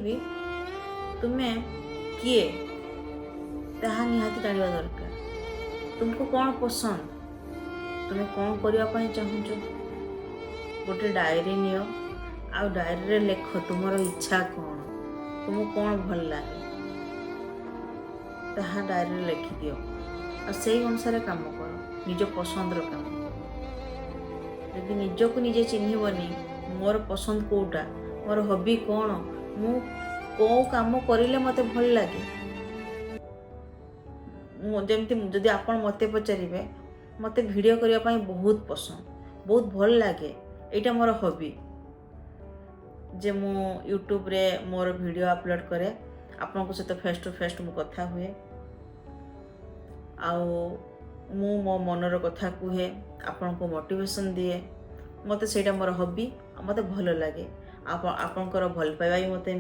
ବି ତୁମେ କିଏ ତାହା ନିହାତି ଜାଣିବା ଦରକାର। ତୁମକୁ କ'ଣ ପସନ୍ଦ, ତୁମେ କ'ଣ କରିବା ପାଇଁ ଚାହୁଁଛ। ଗୋଟେ ଡାଏରୀ ନିଅ, ଆଉ ଡାଏରୀରେ ଲେଖ ତୁମର ଇଚ୍ଛା କ'ଣ, ତୁମକୁ କ'ଣ ଭଲ ଲାଗେ ତାହା ଡାଏରୀରେ ଲେଖିଦିଅ। ଆଉ ସେଇ ଅନୁସାରେ କାମ କର, ନିଜ ପସନ୍ଦର କାମ। ଯଦି ନିଜକୁ ନିଜେ ଚିହ୍ନିବନି, ମୋର ପସନ୍ଦ କେଉଁଟା, ମୋର ହବି କ'ଣ, ମୁଁ କେଉଁ କାମ କରିଲେ ମୋତେ ଭଲ ଲାଗେ। ଯେମିତି ଯଦି ଆପଣ ମୋତେ ପଚାରିବେ, ମୋତେ ଭିଡ଼ିଓ କରିବା ପାଇଁ ବହୁତ ପସନ୍ଦ, ବହୁତ ଭଲ ଲାଗେ, ଏଇଟା ମୋର ହବି। ଯେ ମୁଁ ୟୁଟ୍ୟୁବରେ ମୋର ଭିଡ଼ିଓ ଅପଲୋଡ଼ କରେ, ଆପଣଙ୍କ ସହିତ ଫେସ୍ ଟୁ ଫେସ୍ ମୁଁ କଥା ହୁଏ, ଆଉ ମୁଁ ମୋ ମନର କଥା କୁହେ, ଆପଣଙ୍କୁ ମୋଟିଭେସନ୍ ଦିଏ। ମୋତେ ସେଇଟା ମୋର ହବି, ମୋତେ ଭଲ ଲାଗେ। ଆପଣଙ୍କର ଭଲ ପାଇବା ବି ମୋତେ